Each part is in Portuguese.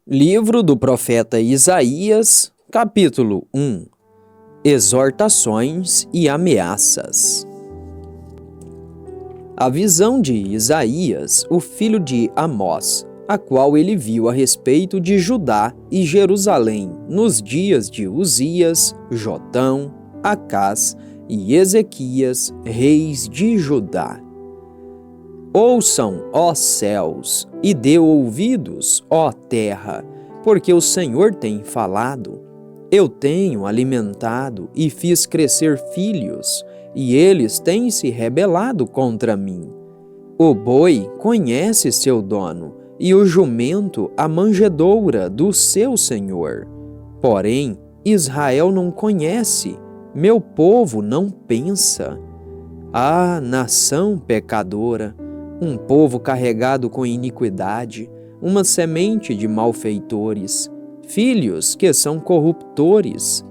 Livro do profeta Isaías, capítulo 1. Exortações e ameaças. A visão de Isaías, o filho de Amós, a qual ele viu a respeito de Judá e Jerusalém nos dias de Uzias, Jotão, Acás e Ezequias, reis de Judá. Ouçam, ó céus, e dê ouvidos, ó terra, porque o Senhor tem falado. Eu tenho alimentado e fiz crescer filhos, e eles têm se rebelado contra mim. O boi conhece seu dono, e o jumento a manjedoura do seu senhor. Porém, Israel não conhece, meu povo não pensa. Ah, nação pecadora! Um povo carregado com iniquidade, uma semente de malfeitores, filhos que são corruptores.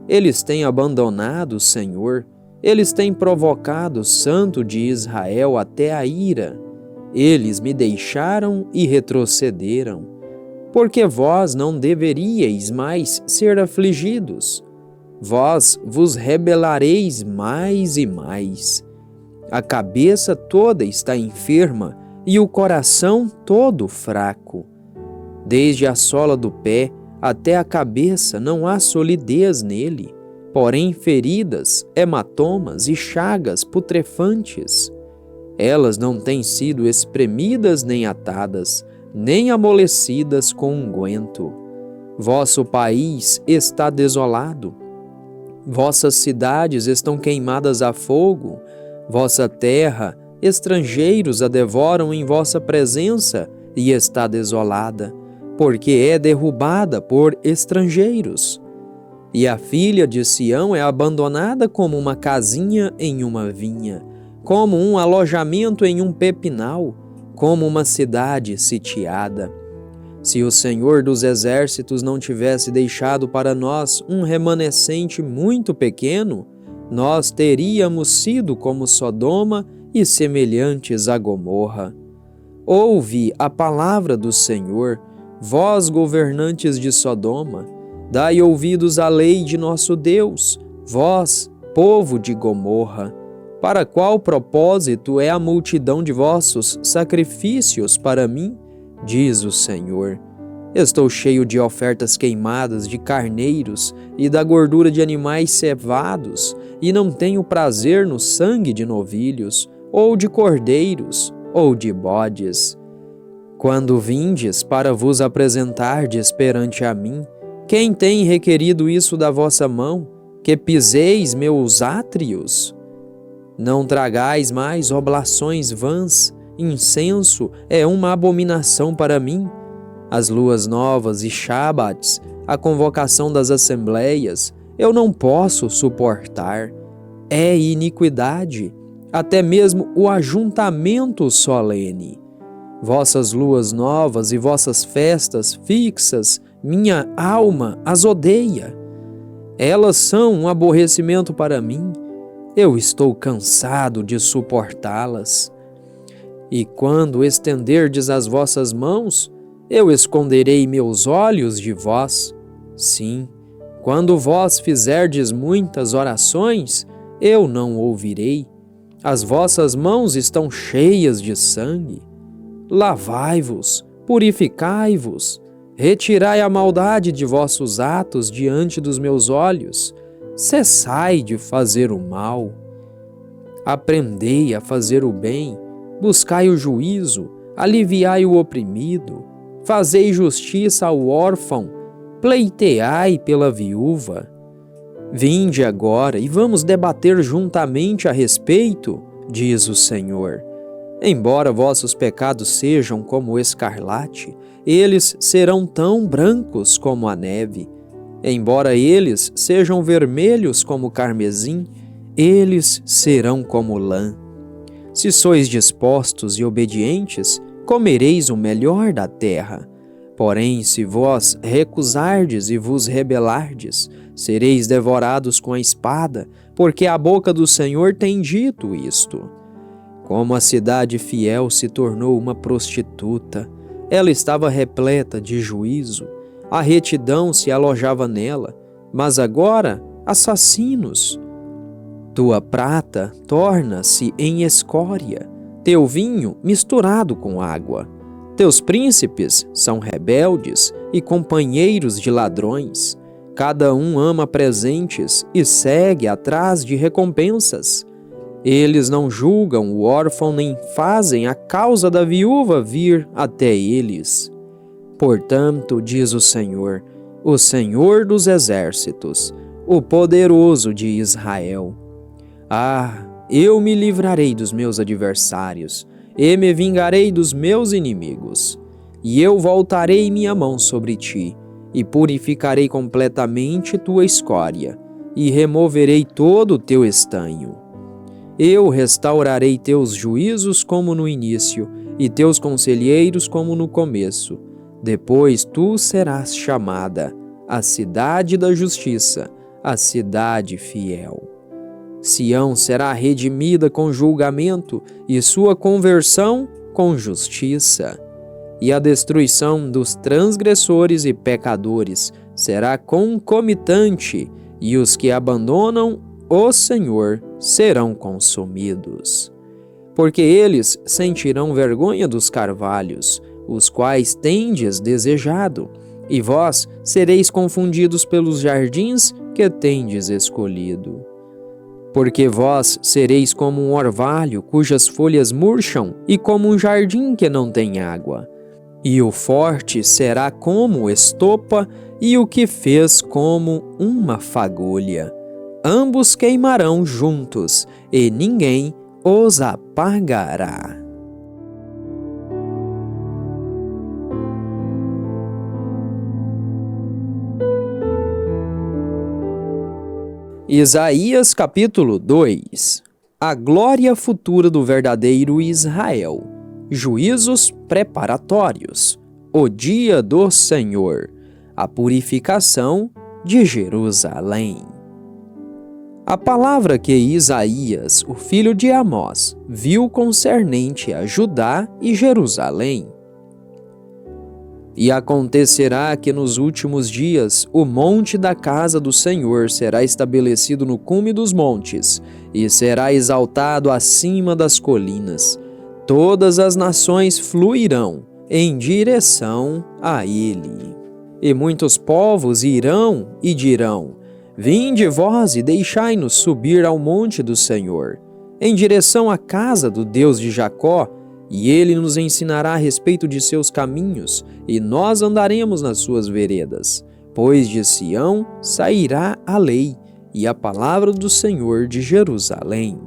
Eles têm abandonado o Senhor, eles têm provocado o Santo de Israel até a ira. Eles me deixaram e retrocederam. Porque vós não deveríeis mais ser afligidos. Vós vos rebelareis mais e mais. A cabeça toda está enferma e o coração todo fraco. Desde a sola do pé até a cabeça não há solidez nele, porém feridas, hematomas e chagas putrefantes. Elas não têm sido espremidas nem atadas, nem amolecidas com unguento. Vosso país está desolado. Vossas cidades estão queimadas a fogo. Vossa terra, estrangeiros a devoram em vossa presença e está desolada, porque é derrubada por estrangeiros. E a filha de Sião é abandonada como uma casinha em uma vinha, como um alojamento em um pepinal, como uma cidade sitiada. Se o Senhor dos Exércitos não tivesse deixado para nós um remanescente muito pequeno, nós teríamos sido como Sodoma e semelhantes a Gomorra. Ouve a palavra do Senhor, vós governantes de Sodoma, dai ouvidos à lei de nosso Deus, vós, povo de Gomorra. Para qual propósito é a multidão de vossos sacrifícios para mim? Diz o Senhor. Estou cheio de ofertas queimadas de carneiros e da gordura de animais cevados, e não tenho prazer no sangue de novilhos, ou de cordeiros, ou de bodes. Quando vindes para vos apresentardes perante a mim, quem tem requerido isso da vossa mão, que piseis meus átrios? Não tragais mais oblações vãs, incenso é uma abominação para mim. As luas novas e Shabbats, a convocação das assembleias, eu não posso suportar. É iniquidade, até mesmo o ajuntamento solene. Vossas luas novas e vossas festas fixas, minha alma as odeia. Elas são um aborrecimento para mim. Eu estou cansado de suportá-las. E quando estenderdes as vossas mãos, eu esconderei meus olhos de vós. Sim, quando vós fizerdes muitas orações, eu não ouvirei. As vossas mãos estão cheias de sangue. Lavai-vos, purificai-vos, retirai a maldade de vossos atos diante dos meus olhos. Cessai de fazer o mal. Aprendei a fazer o bem, buscai o juízo, aliviai o oprimido. Fazei justiça ao órfão, pleiteai pela viúva. Vinde agora e vamos debater juntamente a respeito, diz o Senhor. Embora vossos pecados sejam como o escarlate, eles serão tão brancos como a neve. Embora eles sejam vermelhos como o carmesim, eles serão como lã. Se sois dispostos e obedientes, comereis o melhor da terra. Porém, se vós recusardes e vos rebelardes, sereis devorados com a espada, porque a boca do Senhor tem dito isto. Como a cidade fiel se tornou uma prostituta, Ela estava repleta de juízo, a retidão se alojava nela, mas agora assassinos. Tua prata torna-se em escória, teu vinho misturado com água. Teus príncipes são rebeldes e companheiros de ladrões. Cada um ama presentes e segue atrás de recompensas. Eles não julgam o órfão nem fazem a causa da viúva vir até eles. Portanto, diz o Senhor dos exércitos, o poderoso de Israel: Ah, eu me livrarei dos meus adversários e me vingarei dos meus inimigos. E eu voltarei minha mão sobre ti, e purificarei completamente tua escória, e removerei todo o teu estanho. Eu restaurarei teus juízos como no início, e teus conselheiros como no começo. Depois tu serás chamada a cidade da justiça, a cidade fiel. Sião será redimida com julgamento, e sua conversão com justiça. E a destruição dos transgressores e pecadores será concomitante, e os que abandonam o Senhor serão consumidos. Porque eles sentirão vergonha dos carvalhos, os quais tendes desejado, e vós sereis confundidos pelos jardins que tendes escolhido. Porque vós sereis como um orvalho cujas folhas murcham, e como um jardim que não tem água. E o forte será como estopa, e o que fez como uma fagulha. Ambos queimarão juntos, e ninguém os apagará. Isaías capítulo 2. A glória futura do verdadeiro Israel. Juízos preparatórios. O dia do Senhor. A purificação de Jerusalém. A palavra que Isaías, o filho de Amós, viu concernente a Judá e Jerusalém. E acontecerá que nos últimos dias o monte da casa do Senhor será estabelecido no cume dos montes, e será exaltado acima das colinas. Todas as nações fluirão em direção a ele. E muitos povos irão e dirão: Vinde vós e deixai-nos subir ao monte do Senhor, em direção à casa do Deus de Jacó, e ele nos ensinará a respeito de seus caminhos, e nós andaremos nas suas veredas. Pois de Sião sairá a lei, e a palavra do Senhor de Jerusalém.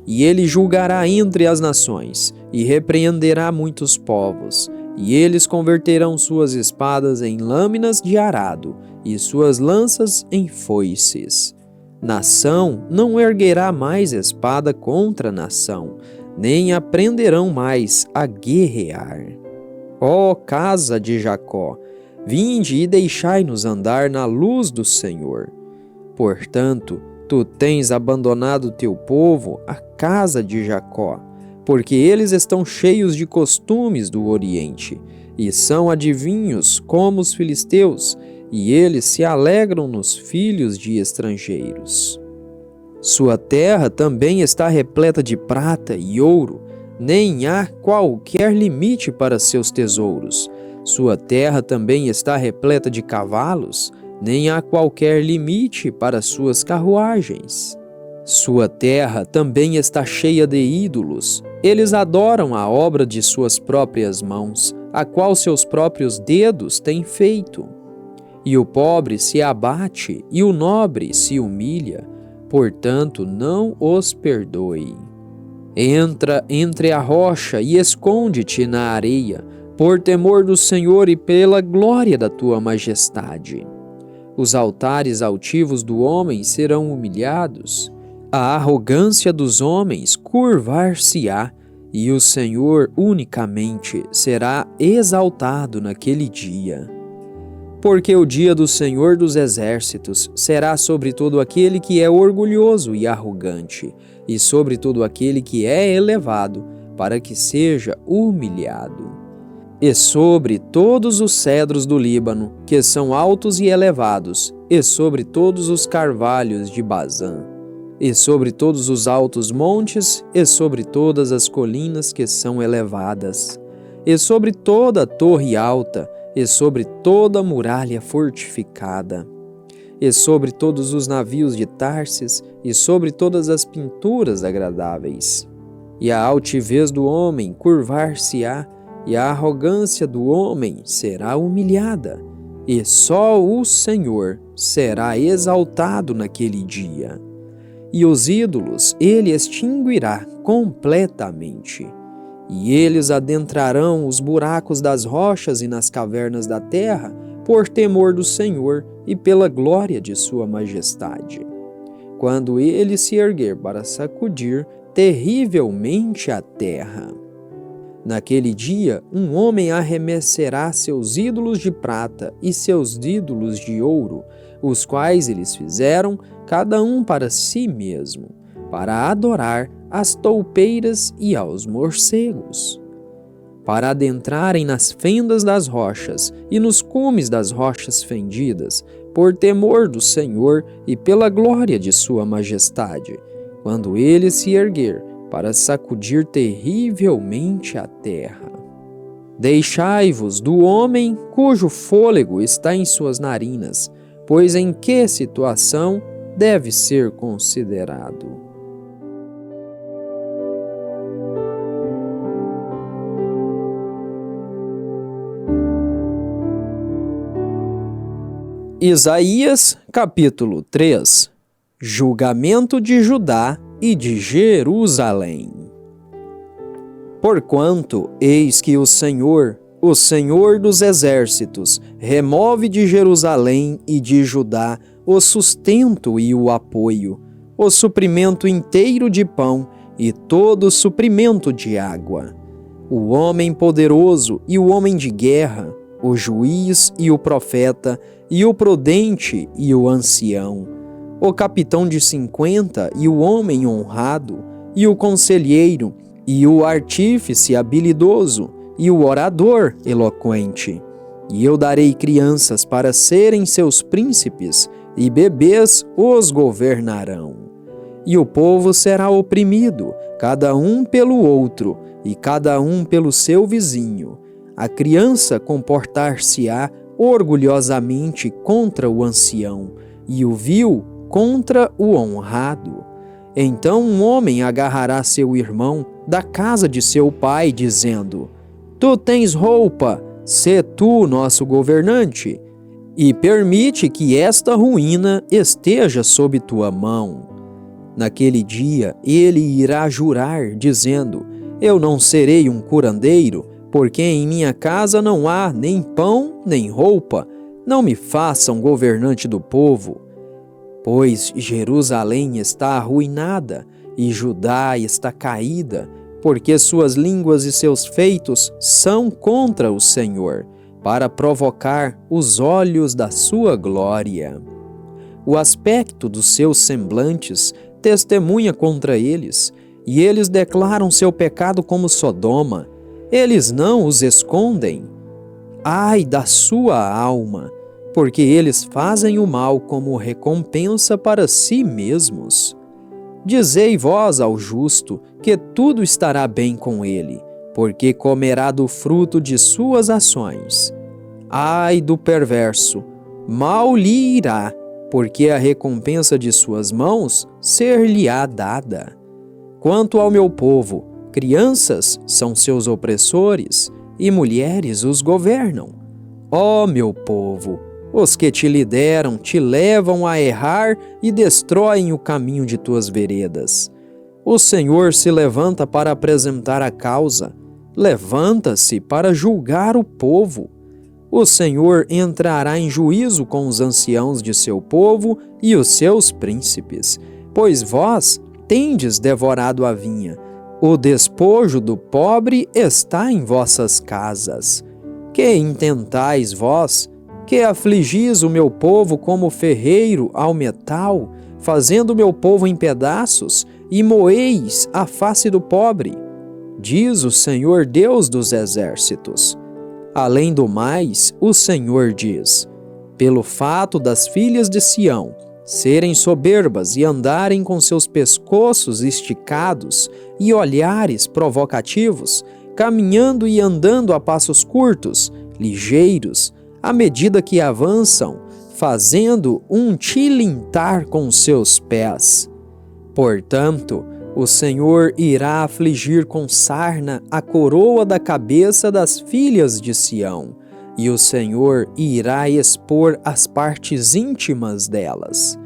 E ele julgará entre as nações, e repreenderá muitos povos, e eles converterão suas espadas em lâminas de arado, e suas lanças em foices. Nação não erguerá mais espada contra nação, nem aprenderão mais a guerrear. Ó casa de Jacó, vinde e deixai-nos andar na luz do Senhor. Portanto, tu tens abandonado teu povo, a casa de Jacó, porque eles estão cheios de costumes do Oriente, e são adivinhos como os filisteus, e eles se alegram nos filhos de estrangeiros. Sua terra também está repleta de prata e ouro, nem há qualquer limite para seus tesouros. Sua terra também está repleta de cavalos, nem há qualquer limite para suas carruagens. Sua terra também está cheia de ídolos. Eles adoram a obra de suas próprias mãos, a qual seus próprios dedos têm feito. E o pobre se abate, e o nobre se humilha. Portanto, não os perdoe. Entra entre a rocha e esconde-te na areia, por temor do Senhor e pela glória da tua majestade. Os altares altivos do homem serão humilhados, a arrogância dos homens curvar-se-á, e o Senhor unicamente será exaltado naquele dia. Porque o dia do Senhor dos exércitos será sobre todo aquele que é orgulhoso e arrogante, e sobre todo aquele que é elevado, para que seja humilhado. e sobre todos os cedros do Líbano, que são altos e elevados, e sobre todos os carvalhos de Bazã, e sobre todos os altos montes, e sobre todas as colinas que são elevadas, e sobre toda a torre alta, e sobre toda a muralha fortificada, e sobre todos os navios de Tarsis, e sobre todas as pinturas agradáveis. E a altivez do homem curvar-se-á, e a arrogância do homem será humilhada, e só o Senhor será exaltado naquele dia. E os ídolos ele extinguirá completamente, e eles adentrarão os buracos das rochas e nas cavernas da terra, por temor do Senhor e pela glória de sua majestade. Quando ele se erguer para sacudir terrivelmente a terra. Naquele dia, um homem arremescerá seus ídolos de prata e seus ídolos de ouro, os quais eles fizeram, cada um para si mesmo, para adorar às toupeiras e aos morcegos, para adentrarem nas fendas das rochas e nos cumes das rochas fendidas, por temor do Senhor e pela glória de sua majestade, quando ele se erguer para sacudir terrivelmente a terra. Deixai-vos do homem cujo fôlego está em suas narinas, pois em que situação deve ser considerado. Isaías, capítulo 3. Julgamento de Judá e de Jerusalém. Porquanto, eis que o Senhor dos exércitos, remove de Jerusalém e de Judá o sustento e o apoio, o suprimento inteiro de pão e todo o suprimento de água, o homem poderoso e o homem de guerra, o juiz e o profeta, e o prudente e o ancião, o capitão de 50 e o homem honrado, e o conselheiro, e o artífice habilidoso, e o orador eloquente. E eu darei crianças para serem seus príncipes, e bebês os governarão. E o povo será oprimido, cada um pelo outro, e cada um pelo seu vizinho. A criança comportar-se-á orgulhosamente contra o ancião, e o vil contra o honrado. Então um homem agarrará seu irmão da casa de seu pai, dizendo: Tu tens roupa, sê tu nosso governante, e permite que esta ruína esteja sob tua mão. Naquele dia ele irá jurar, dizendo: Eu não serei um curandeiro, porque em minha casa não há nem pão nem roupa. Não me façam governante do povo. Pois Jerusalém está arruinada e Judá está caída, porque suas línguas e seus feitos são contra o Senhor, para provocar os olhos da sua glória. O aspecto dos seus semblantes testemunha contra eles, e eles declaram seu pecado como Sodoma. Eles não os escondem. Ai da sua alma, porque eles fazem o mal como recompensa para si mesmos. Dizei vós ao justo que tudo estará bem com ele, porque comerá do fruto de suas ações. Ai do perverso, mal lhe irá, porque a recompensa de suas mãos ser-lhe-á dada. Quanto ao meu povo, crianças são seus opressores, e mulheres os governam. Ó meu povo, os que te lideram te levam a errar e destroem o caminho de tuas veredas. O Senhor se levanta para apresentar a causa, levanta-se para julgar o povo. O Senhor entrará em juízo com os anciãos de seu povo e os seus príncipes, pois vós tendes devorado a vinha. O despojo do pobre está em vossas casas. Que intentais vós, que afligis o meu povo como ferreiro ao metal, fazendo o meu povo em pedaços, e moeis a face do pobre? Diz o Senhor Deus dos exércitos: Além do mais, o Senhor diz: pelo fato das filhas de Sião serem soberbas e andarem com seus pescoços esticados e olhares provocativos, caminhando e andando a passos curtos, ligeiros, à medida que avançam, fazendo um tilintar com seus pés. Portanto, o Senhor irá afligir com sarna a coroa da cabeça das filhas de Sião, e o Senhor irá expor as partes íntimas delas.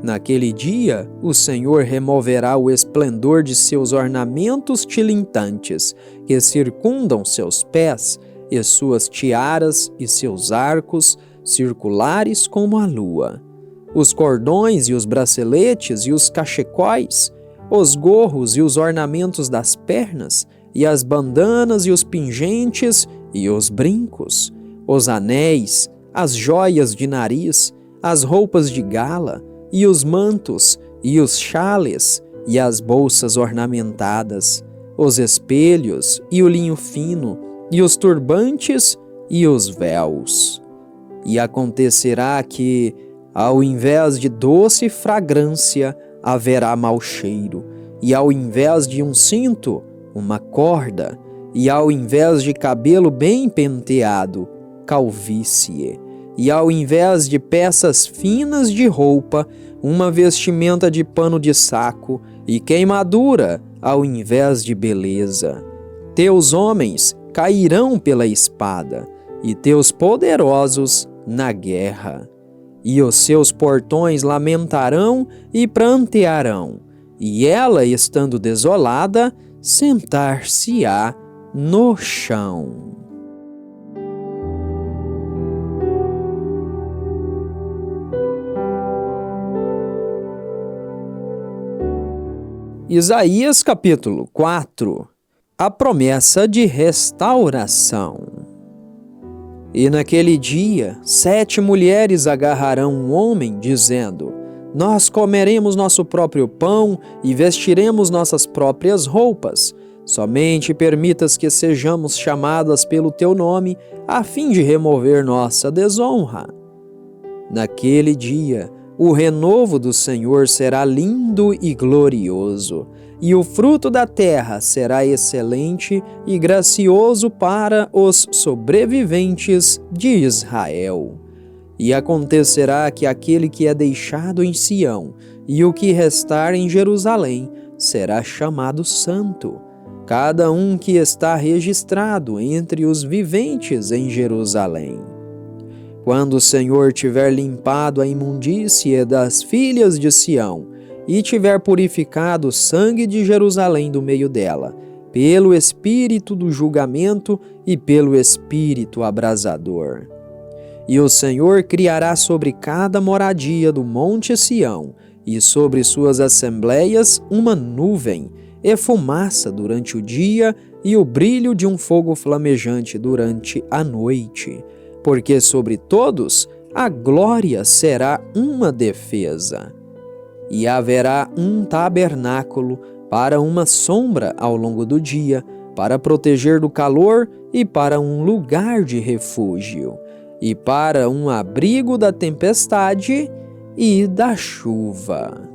Naquele dia, o Senhor removerá o esplendor de seus ornamentos tilintantes, que circundam seus pés, e suas tiaras e seus arcos, circulares como a lua. Os cordões e os braceletes e os cachecóis, os gorros e os ornamentos das pernas, e as bandanas e os pingentes e os brincos, os anéis, as joias de nariz, as roupas de gala, e os mantos, e os chales, e as bolsas ornamentadas, os espelhos, e o linho fino, e os turbantes, e os véus. E acontecerá que, ao invés de doce fragrância, haverá mau cheiro, e ao invés de um cinto, uma corda, e ao invés de cabelo bem penteado, calvície, e ao invés de peças finas de roupa, uma vestimenta de pano de saco, e queimadura ao invés de beleza. Teus homens cairão pela espada, e teus poderosos na guerra. E os seus portões lamentarão e prantearão, e ela, estando desolada, sentar-se-á no chão. Isaías capítulo 4. A promessa de restauração. E naquele dia, 7 mulheres agarrarão um homem, dizendo: nós comeremos nosso próprio pão e vestiremos nossas próprias roupas. Somente permitas que sejamos chamadas pelo teu nome, a fim de remover nossa desonra. Naquele dia, o renovo do Senhor será lindo e glorioso, e o fruto da terra será excelente e gracioso para os sobreviventes de Israel. E acontecerá que aquele que é deixado em Sião e o que restar em Jerusalém será chamado santo, cada um que está registrado entre os viventes em Jerusalém. Quando o Senhor tiver limpado a imundície das filhas de Sião e tiver purificado o sangue de Jerusalém do meio dela, pelo espírito do julgamento e pelo espírito abrasador. E o Senhor criará sobre cada moradia do monte Sião e sobre suas assembleias uma nuvem, e fumaça durante o dia e o brilho de um fogo flamejante durante a noite, porque sobre todos a glória será uma defesa. E haverá um tabernáculo para uma sombra ao longo do dia, para proteger do calor e para um lugar de refúgio, e para um abrigo da tempestade e da chuva.